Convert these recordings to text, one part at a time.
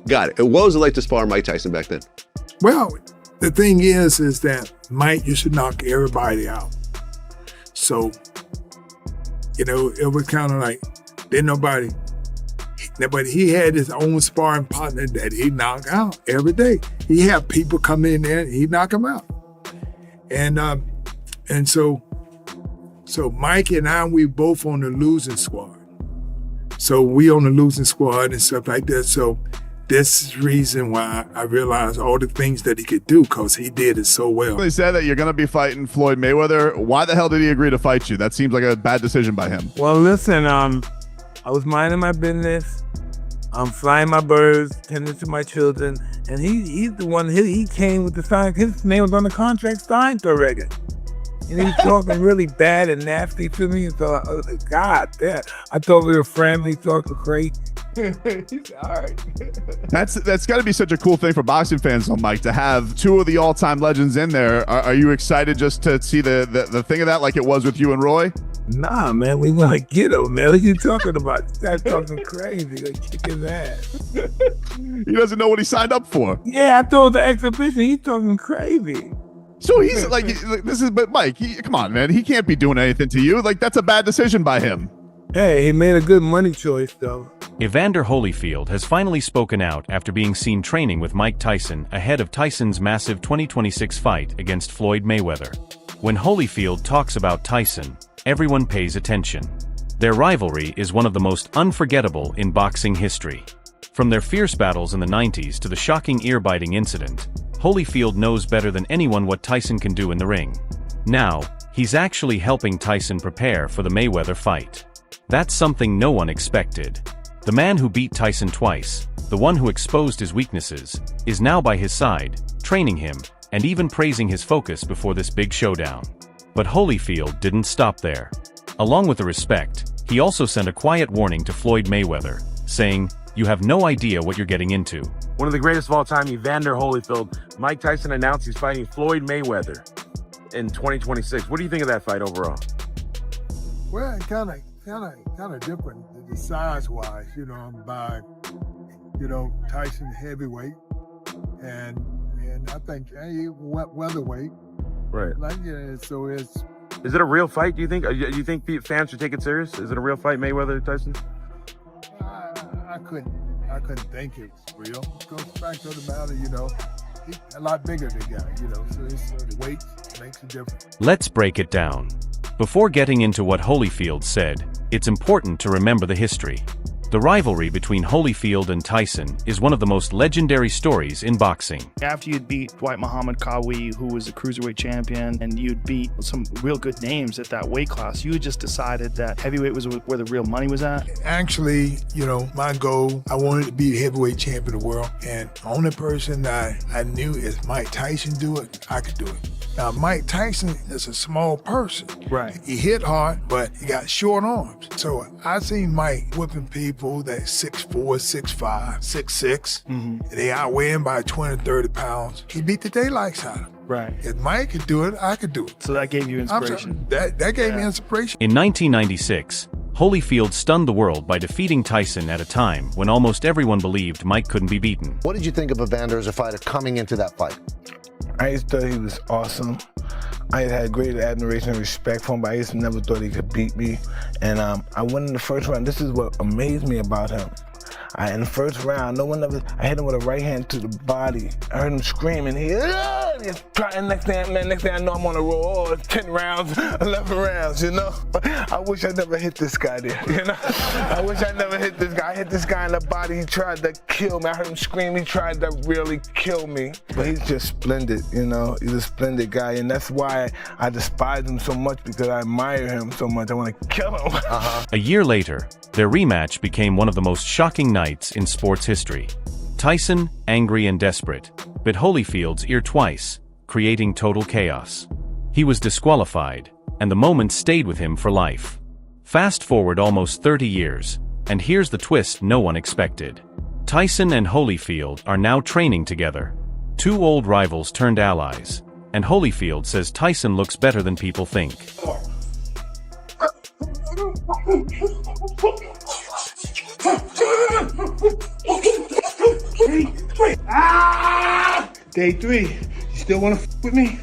Got it. What was it like to spar Mike Tyson back then? Well, the thing is that Mike used to knock everybody out. So, it was kind of like, but he had his own sparring partner that he knocked out every day. He had people come in there and he'd knock them out. And so Mike and I, we both on the losing squad. So we on the losing squad and stuff like that. So this is the reason why I realized all the things that he could do, because he did it so well. They said that you're going to be fighting Floyd Mayweather. Why the hell did he agree to fight you? That seems like a bad decision by him. Well, listen, I was minding my business. I'm flying my birds, tending to my children, and he's the one, he came with the sign. His name was on the contract signed already. And he was talking really bad and nasty to me. So I was like, God damn. I thought we were friendly, talking crazy. He's all right. That's got to be such a cool thing for boxing fans, though, Mike, to have two of the all-time legends in there. Are you excited just to see the thing of that like it was with you and Roy? Nah, man, we want to get him, man. What are you talking about? Start talking crazy, like kick his ass. He doesn't know what he signed up for. Yeah, I told the exhibition, he's talking crazy. So he's like, but Mike, come on, man. He can't be doing anything to you. Like, that's a bad decision by him. Hey, he made a good money choice, though. Evander Holyfield has finally spoken out after being seen training with Mike Tyson ahead of Tyson's massive 2026 fight against Floyd Mayweather. When Holyfield talks about Tyson, everyone pays attention. Their rivalry is one of the most unforgettable in boxing history. From their fierce battles in the 90s to the shocking ear-biting incident, Holyfield knows better than anyone what Tyson can do in the ring. Now, he's actually helping Tyson prepare for the Mayweather fight. That's something no one expected. The man who beat Tyson twice, the one who exposed his weaknesses, is now by his side, training him, and even praising his focus before this big showdown. But Holyfield didn't stop there. Along with the respect, he also sent a quiet warning to Floyd Mayweather, saying, "You have no idea what you're getting into." One of the greatest of all time, Evander Holyfield. Mike Tyson announced he's fighting Floyd Mayweather in 2026. What do you think of that fight overall? Well, kind of different, the size-wise, by, Tyson heavyweight, and I think weatherweight. Right. So it's. Is it a real fight? Do you think fans should take it serious? Is it a real fight, Mayweather Tyson? I couldn't think it was real. It goes back to the matter, he's a lot bigger than the guy, so the weight makes a difference. Let's break it down. Before getting into what Holyfield said, it's important to remember the history. The rivalry between Holyfield and Tyson is one of the most legendary stories in boxing. After you'd beat Dwight Muhammad Qawi, who was a cruiserweight champion, and you'd beat some real good names at that weight class, you just decided that heavyweight was where the real money was at? Actually, my goal, I wanted to be the heavyweight champion of the world, and the only person that I knew is Mike Tyson do it, I could do it. Now, Mike Tyson is a small person. Right. He hit hard, but he got short arms. So I seen Mike whipping people that's 6'4", 6'5", 6'6". Mm-hmm. They outweigh him by 20, 30 pounds. He beat the daylights out of him. Right. If Mike could do it, I could do it. So that gave you inspiration. That gave me inspiration. In 1996, Holyfield stunned the world by defeating Tyson at a time when almost everyone believed Mike couldn't be beaten. What did you think of Evander as a fighter coming into that fight? I just thought he was awesome. I had great admiration and respect for him, but I just never thought he could beat me. And I went in the first round. This is what amazed me about him. In the first round, I hit him with a right hand to the body. I heard him screaming. And next thing I know, I'm on a roll. 10 rounds, 11 rounds, I wish I never hit this guy there, I wish I never hit this guy. I hit this guy in the body. He tried to kill me. I heard him scream. He tried to really kill me. But he's just splendid, He's a splendid guy. And that's why I despise him so much, because I admire him so much. I want to kill him. A year later, their rematch became one of the most shocking nights in sports history. Tyson, angry and desperate, bit Holyfield's ear twice, creating total chaos. He was disqualified, and the moment stayed with him for life. Fast forward almost 30 years, and here's the twist no one expected. Tyson and Holyfield are now training together. Two old rivals turned allies, and Holyfield says Tyson looks better than people think. Day 3, you still want to with me?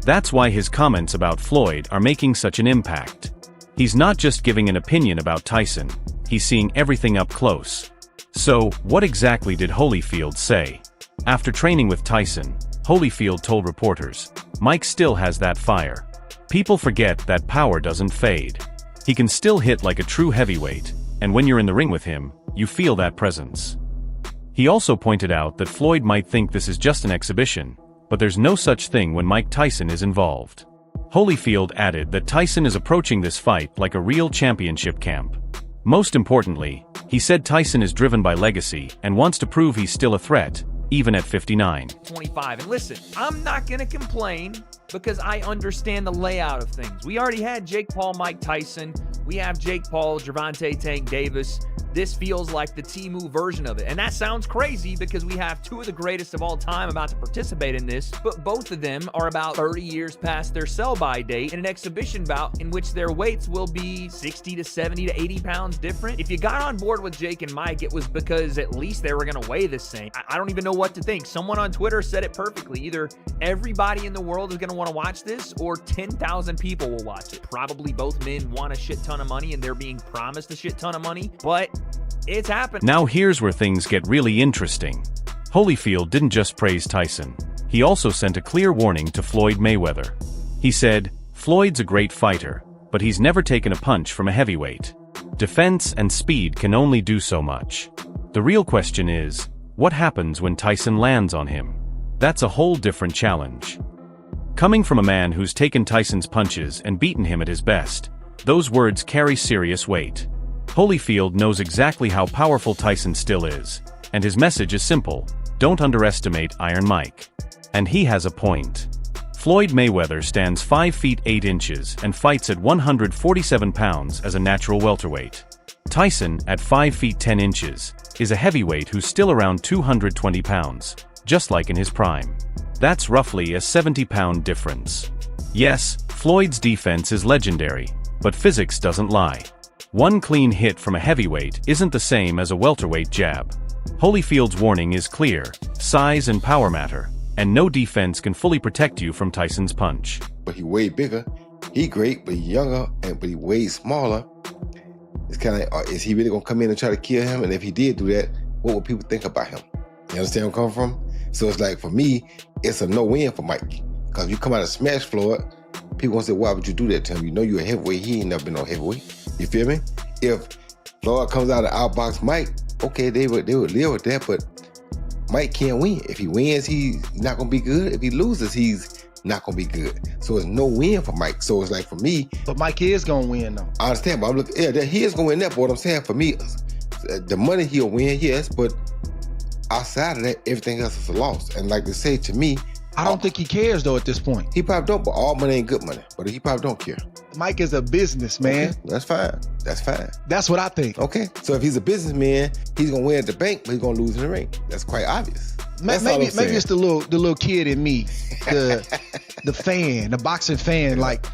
That's why his comments about Floyd are making such an impact. He's not just giving an opinion about Tyson, he's seeing everything up close. So, what exactly did Holyfield say? After training with Tyson, Holyfield told reporters, "Mike still has that fire. People forget that power doesn't fade. He can still hit like a true heavyweight, and when you're in the ring with him, you feel that presence." He also pointed out that Floyd might think this is just an exhibition, but there's no such thing when Mike Tyson is involved. Holyfield added that Tyson is approaching this fight like a real championship camp. Most importantly, he said Tyson is driven by legacy and wants to prove he's still a threat, even at 59. 25. And listen, I'm not going to complain because I understand the layout of things. We already had Jake Paul, Mike Tyson. We have Jake Paul, Gervonta Tank Davis. This feels like the Temu version of it. And that sounds crazy because we have two of the greatest of all time about to participate in this, but both of them are about 30 years past their sell-by date in an exhibition bout in which their weights will be 60 to 70 to 80 pounds different. If you got on board with Jake and Mike, it was because at least they were going to weigh the same. I don't even know what to think. Someone on Twitter said it perfectly. Either everybody in the world is going to want to watch this or 10,000 people will watch it. Probably both men want a shit ton of money and they're being promised a shit ton of money, but it's happened. Now here's where things get really interesting. Holyfield didn't just praise Tyson. He also sent a clear warning to Floyd Mayweather. He said, "Floyd's a great fighter, but he's never taken a punch from a heavyweight. Defense and speed can only do so much. The real question is, what happens when Tyson lands on him? That's a whole different challenge." Coming from a man who's taken Tyson's punches and beaten him at his best, those words carry serious weight. Holyfield knows exactly how powerful Tyson still is, and his message is simple: don't underestimate Iron Mike. And he has a point. Floyd Mayweather stands 5 feet 8 inches and fights at 147 pounds as a natural welterweight. Tyson, at 5 feet 10 inches, is a heavyweight who's still around 220 pounds, just like in his prime. That's roughly a 70-pound difference. Yes, Floyd's defense is legendary, but physics doesn't lie. One clean hit from a heavyweight isn't the same as a welterweight jab. Holyfield's warning is clear: size and power matter, and no defense can fully protect you from Tyson's punch. But he way bigger. He great, but he younger, but he way smaller. It's kind of like, is he really gonna come in and try to kill him? And if he did do that, what would people think about him? You understand where I'm coming from? So it's like, for me, it's a no-win for Mike. Because you come out and smash Floyd, people gonna say, why would you do that to him? You know you're a heavyweight. He ain't never been no heavyweight. You feel me? If Floyd comes out and outbox Mike, okay, they would live with that, but Mike can't win. If he wins, he's not gonna be good. If he loses, he's not gonna be good. So it's no win for Mike. So it's like, for me, but Mike is gonna win though. I understand, but I'm looking, yeah, he is gonna win that. But what I'm saying, for me, the money he'll win, yes, but outside of that, everything else is a loss. And like they say, to me, I don't think he cares though at this point. He probably don't, but all money ain't good money. But he probably don't care. Mike is a businessman. Okay, that's fine. That's fine. That's what I think. Okay, so if he's a businessman, he's gonna win at the bank, but he's gonna lose in the ring. That's quite obvious. Maybe it's the little kid in me, the fan, the boxing fan. Like,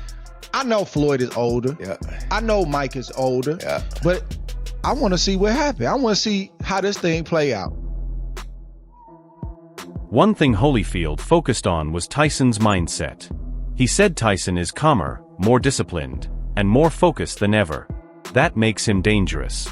I know Floyd is older. Yeah. I know Mike is older. Yeah. But I want to see what happened. I want to see how this thing play out. One thing Holyfield focused on was Tyson's mindset. He said Tyson is calmer, more disciplined, and more focused than ever. That makes him dangerous.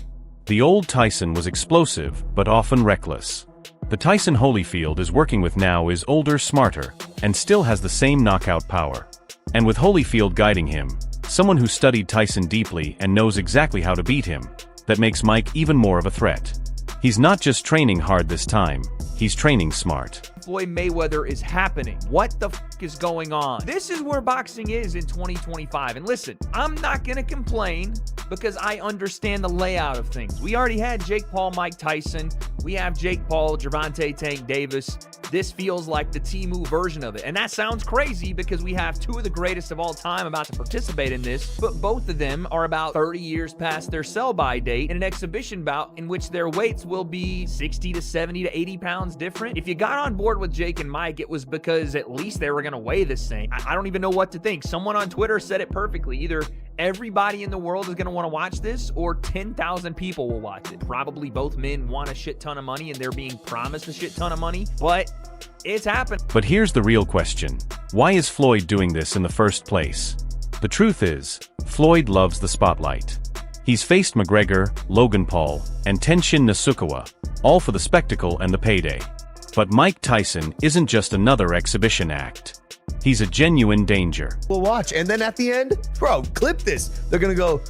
The old Tyson was explosive, but often reckless. The Tyson Holyfield is working with now is older, smarter, and still has the same knockout power. And with Holyfield guiding him, someone who studied Tyson deeply and knows exactly how to beat him, that makes Mike even more of a threat. He's not just training hard this time, he's training smart. Floyd Mayweather is happening. What the f is going on? This is where boxing is in 2025. And listen, I'm not gonna complain because I understand the layout of things. We already had Jake Paul, Mike Tyson. We have Jake Paul, Gervonta Tank Davis. This feels like the Temu version of it. And that sounds crazy because we have two of the greatest of all time about to participate in this, but both of them are about 30 years past their sell-by date in an exhibition bout in which their weights will be 60 to 70 to 80 pounds different. If you got on board with Jake and Mike, it was because at least they were going to weigh the same. I don't even know what to think. Someone on Twitter said it perfectly. Either everybody in the world is going to want to watch this or 10,000 people will watch it. Probably both men want a shit ton of money and they're being promised a shit ton of money, but It's happened. But here's the real question. Why is Floyd doing this in the first place? The truth is, Floyd loves the spotlight. He's faced McGregor, Logan Paul, and Tenshin Nasukawa, all for the spectacle and the payday. But Mike Tyson isn't just another exhibition act. He's a genuine danger. We'll watch, and then at the end, bro, clip this. They're gonna go,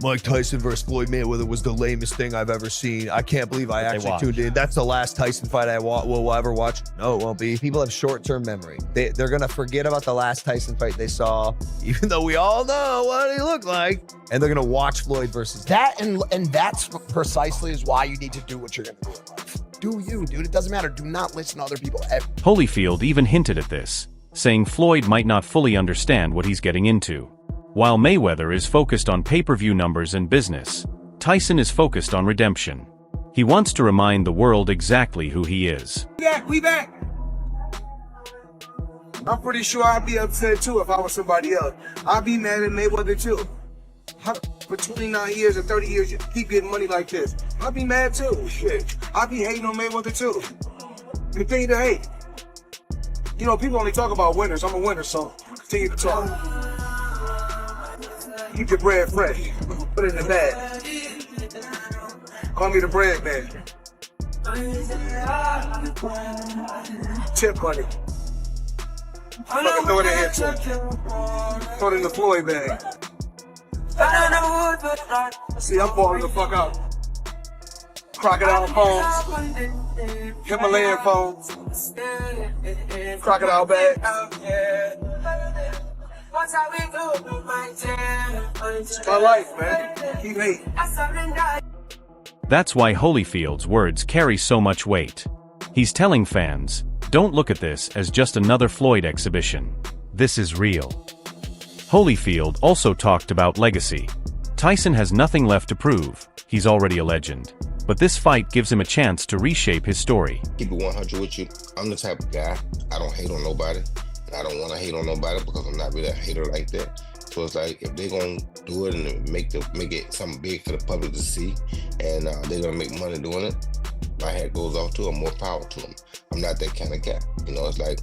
Mike Tyson versus Floyd Mayweather was the lamest thing I've ever seen. I can't believe I actually tuned in. That's the last Tyson fight I will ever watch. No, it won't be. People have short-term memory. They're going to forget about the last Tyson fight they saw, even though we all know what he looked like. And they're going to watch Floyd versus that. And that's precisely is why you need to do what you're going to do in life. Do you, dude. It doesn't matter. Do not listen to other people. Holyfield even hinted at this, saying Floyd might not fully understand what he's getting into. While Mayweather is focused on pay-per-view numbers and business, Tyson is focused on redemption. He wants to remind the world exactly who he is. We back. I'm pretty sure I'd be upset too if I was somebody else. I'd be mad at Mayweather too. For 29 years or 30 years, you keep getting money like this. I'd be mad too. Shit. I'd be hating on Mayweather too. Continue to hate. You know, people only talk about winners. I'm a winner, so continue to talk. Keep your bread fresh. Put it in the bag. Call me the bread man. Tip money. Fucking throw it in here too. Throw it in the Floyd bag. See, I'm falling the fuck out. Crocodile phones. Himalayan phones. Crocodile bag. It's my life, man. Keep hating. That's why Holyfield's words carry so much weight. He's telling fans, don't look at this as just another Floyd exhibition. This is real. Holyfield also talked about legacy. Tyson has nothing left to prove. He's already a legend. But this fight gives him a chance to reshape his story. Keep it 100 with you. I'm the type of guy, I don't hate on nobody. I don't want to hate on nobody because I'm not really a hater like that. So it's like, if they're going to do it and make it something big for the public to see, and they're going to make money doing it, my hat goes off to them, more power to them. I'm not that kind of guy. You know, it's like,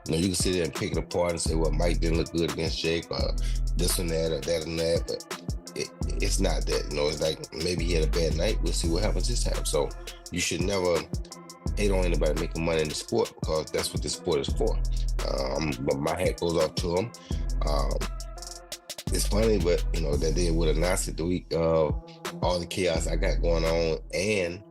you know, you can sit there and pick it apart and say, well, Mike didn't look good against Jake, or this and that, or that and that, but it's not that. You know, it's like, maybe he had a bad night. We'll see what happens this time. So you should never hate on anybody making money in the sport, because that's what this sport is for. But my hat goes off to him. It's funny, but you know, that they would announce it the week of all the chaos I got going on, and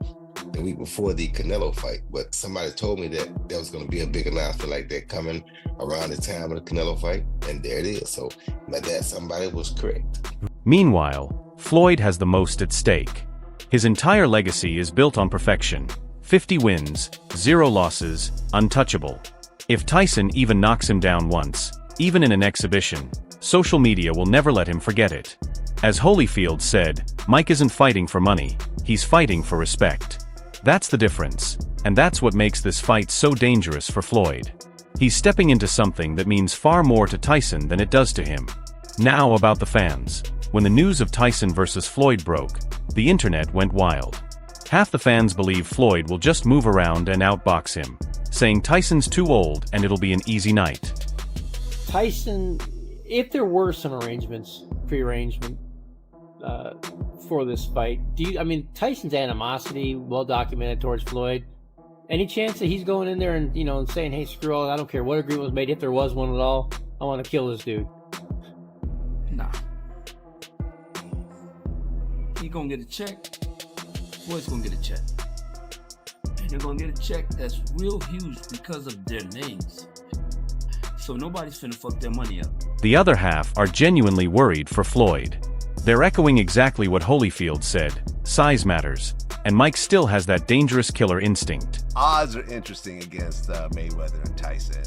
the week before the Canelo fight. But somebody told me that there was going to be a big announcement like that coming around the time of the Canelo fight, and there it is. So that somebody was correct. Meanwhile, Floyd has the most at stake. His entire legacy is built on perfection. 50 wins, 0 losses, untouchable. If Tyson even knocks him down once, even in an exhibition, social media will never let him forget it. As Holyfield said, Mike isn't fighting for money, he's fighting for respect. That's the difference, and that's what makes this fight so dangerous for Floyd. He's stepping into something that means far more to Tyson than it does to him. Now about the fans. When the news of Tyson versus Floyd broke, the internet went wild. Half the fans believe Floyd will just move around and outbox him, saying Tyson's too old and it'll be an easy night. Tyson, if there were some prearrangement for this fight, Tyson's animosity, well documented towards Floyd. Any chance that he's going in there and, and saying, hey, screw all, I don't care what agreement was made, if there was one at all, I want to kill this dude? Nah. He gonna get a check. Floyd's gonna get a check. And they're gonna get a check that's real huge because of their names. So nobody's finna fuck their money up. The other half are genuinely worried for Floyd. They're echoing exactly what Holyfield said, size matters, and Mike still has that dangerous killer instinct. Odds are interesting against Mayweather and Tyson.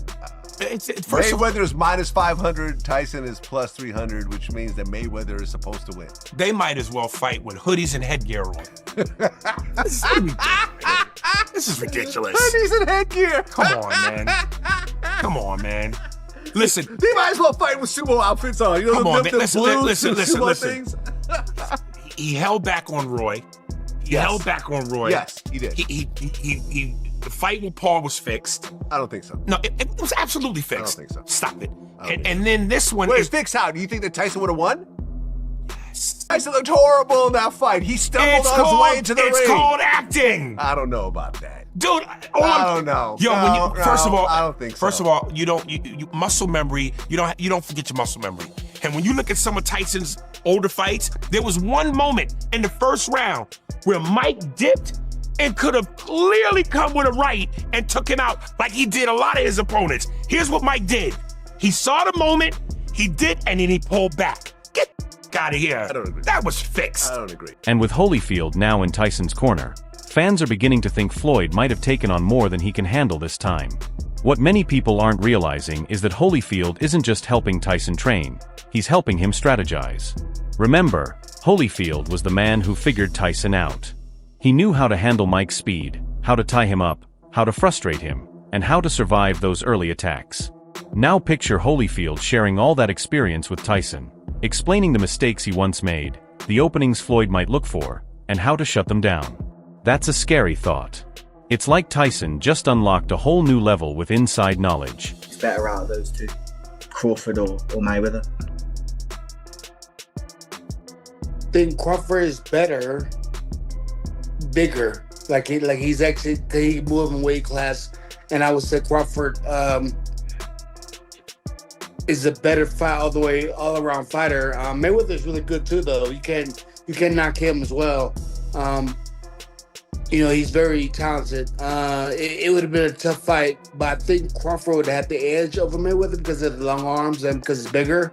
Mayweather is minus 500, Tyson is plus 300, which means that Mayweather is supposed to win. They might as well fight with hoodies and headgear on. This is ridiculous. Hoodies and headgear. Come on, man. Listen. They might as well fight with sumo outfits on. You know, come on, man. Listen. He held back on Roy. He held back on Roy. Yes, he did. He the fight with Paul was fixed. I don't think so. No, it was absolutely fixed. I don't think so. Stop it. And then this one Wait, is fixed how? Do you think that Tyson would have won? Tyson looked horrible in that fight. He stumbled on his way into the ring. It's called acting. I don't know about that. Dude, I don't know. Yo, first of all, I don't think so. First of all, you muscle memory. You don't forget your muscle memory. And when you look at some of Tyson's older fights, there was one moment in the first round where Mike dipped and could have clearly come with a right and took him out like he did a lot of his opponents. Here's what Mike did. He saw the moment, he did, and then he pulled back. Get out of here. I don't agree. That was fixed. I don't agree. And with Holyfield now in Tyson's corner, fans are beginning to think Floyd might have taken on more than he can handle this time. What many people aren't realizing is that Holyfield isn't just helping Tyson train, he's helping him strategize. Remember, Holyfield was the man who figured Tyson out. He knew how to handle Mike's speed, how to tie him up, how to frustrate him, and how to survive those early attacks. Now picture Holyfield sharing all that experience with Tyson, explaining the mistakes he once made, the openings Floyd might look for, and how to shut them down. That's a scary thought. It's like Tyson just unlocked a whole new level with inside knowledge. It's better out of those two, Crawford or Mayweather. I think Crawford is better, bigger. Like he's actually he moved in weight class, and I would say Crawford is a better fight all around fighter. Mayweather is really good too, though. You can knock him as well. He's very talented. It would have been a tough fight, but I think Crawford would have had the edge over Mayweather because of the long arms and because it's bigger.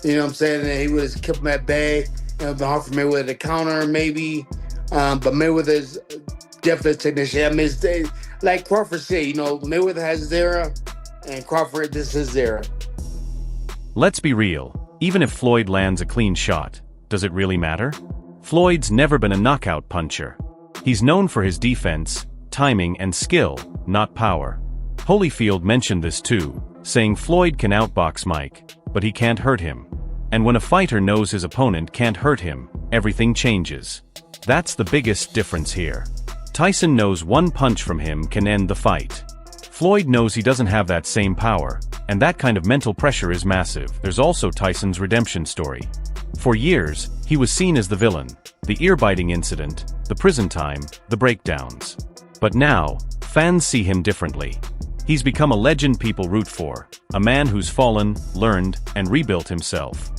You know what I'm saying? And he would have kept him at bay. It would have been hard for Mayweather to counter, maybe. But Mayweather's definitely a technician. I mean, like Crawford said, Mayweather has his era, and Crawford, this is his era. Let's be real. Even if Floyd lands a clean shot, does it really matter? Floyd's never been a knockout puncher. He's known for his defense, timing, and skill, not power. Holyfield mentioned this too, saying Floyd can outbox Mike, but he can't hurt him. And when a fighter knows his opponent can't hurt him, everything changes. That's the biggest difference here. Tyson knows one punch from him can end the fight. Floyd knows he doesn't have that same power, and that kind of mental pressure is massive. There's also Tyson's redemption story. For years, he was seen as the villain, the ear-biting incident, the prison time, the breakdowns. But now, fans see him differently. He's become a legend people root for, a man who's fallen, learned, and rebuilt himself.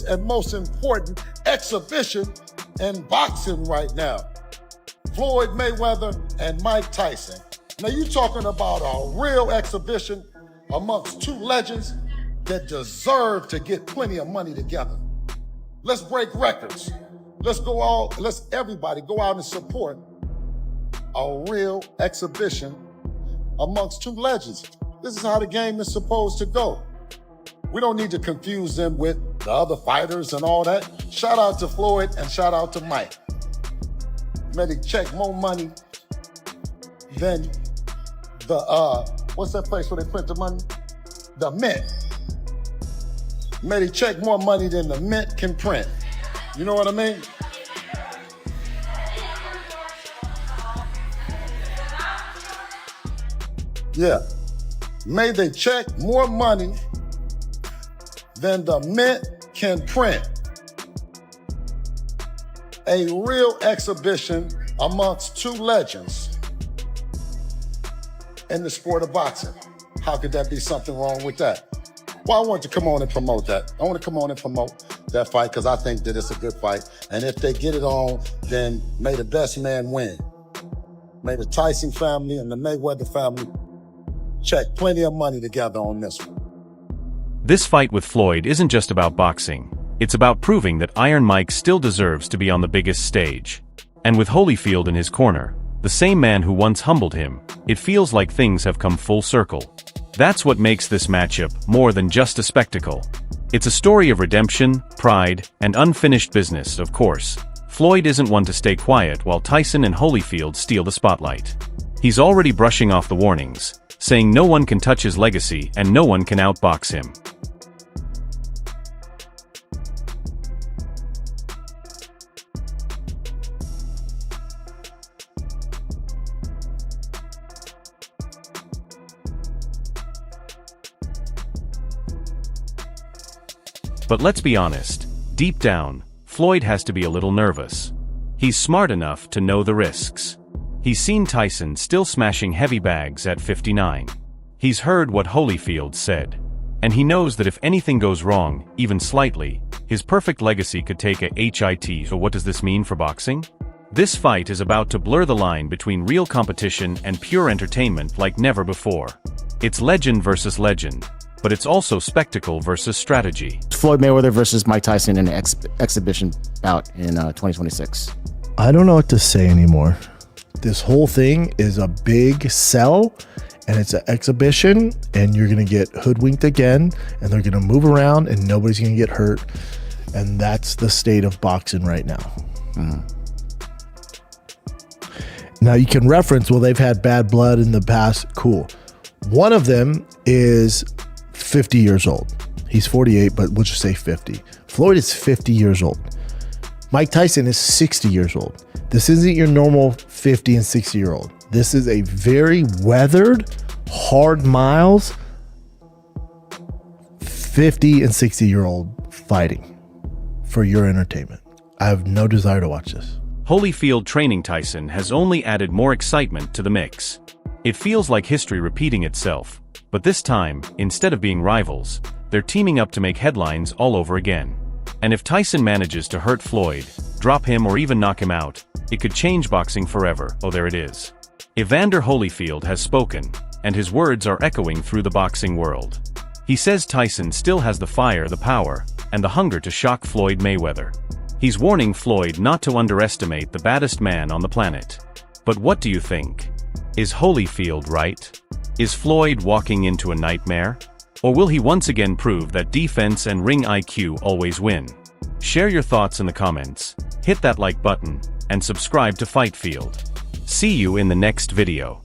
And most important exhibition in boxing right now. Floyd Mayweather and Mike Tyson. Now you're talking about a real exhibition amongst two legends that deserve to get plenty of money together. Let's break records. Let's everybody go out and support a real exhibition amongst two legends. This is how the game is supposed to go. We don't need to confuse them with the other fighters and all that. Shout out to Floyd and shout out to Mike. Made a check more money than the, what's that place where they print the money? The Mint. Made a check more money than the Mint can print. You know what I mean? Yeah. Made they check more money than the Mint can print. A real exhibition amongst two legends in the sport of boxing. How could that be something wrong with that? Well, I want to come on and promote that. I want to come on and promote that fight because I think that it's a good fight. And if they get it on, then may the best man win. May the Tyson family and the Mayweather family check plenty of money together on this one. This fight with Floyd isn't just about boxing. It's about proving that Iron Mike still deserves to be on the biggest stage. And with Holyfield in his corner, the same man who once humbled him, it feels like things have come full circle. That's what makes this matchup more than just a spectacle. It's a story of redemption, pride, and unfinished business, of course. Floyd isn't one to stay quiet while Tyson and Holyfield steal the spotlight. He's already brushing off the warnings, saying no one can touch his legacy and no one can outbox him. But let's be honest, deep down, Floyd has to be a little nervous. He's smart enough to know the risks. He's seen Tyson still smashing heavy bags at 59. He's heard what Holyfield said. And he knows that if anything goes wrong, even slightly, his perfect legacy could take a hit. So what does this mean for boxing? This fight is about to blur the line between real competition and pure entertainment like never before. It's legend versus legend, but it's also spectacle versus strategy. Floyd Mayweather versus Mike Tyson in an exhibition bout in 2026. I don't know what to say anymore. This whole thing is a big sell, and it's an exhibition, and you're going to get hoodwinked again, and they're going to move around, and nobody's going to get hurt. And that's the state of boxing right now. Now, you can reference, well, they've had bad blood in the past. Cool. One of them is 50 years old. He's 48, but we'll just say 50. Floyd is 50 years old. Mike Tyson is 60 years old. This isn't your normal 50 and 60-year-old. This is a very weathered, hard miles, 50 and 60-year-old fighting for your entertainment. I have no desire to watch this. Holyfield training Tyson has only added more excitement to the mix. It feels like history repeating itself, but this time, instead of being rivals, they're teaming up to make headlines all over again. And if Tyson manages to hurt Floyd, drop him or even knock him out, it could change boxing forever. Oh, there it is. Evander Holyfield has spoken, and his words are echoing through the boxing world. He says Tyson still has the fire, the power, and the hunger to shock Floyd Mayweather. He's warning Floyd not to underestimate the baddest man on the planet. But what do you think? Is Holyfield right? Is Floyd walking into a nightmare? Or will he once again prove that defense and ring IQ always win? Share your thoughts in the comments, hit that like button, and subscribe to Fight Field. See you in the next video.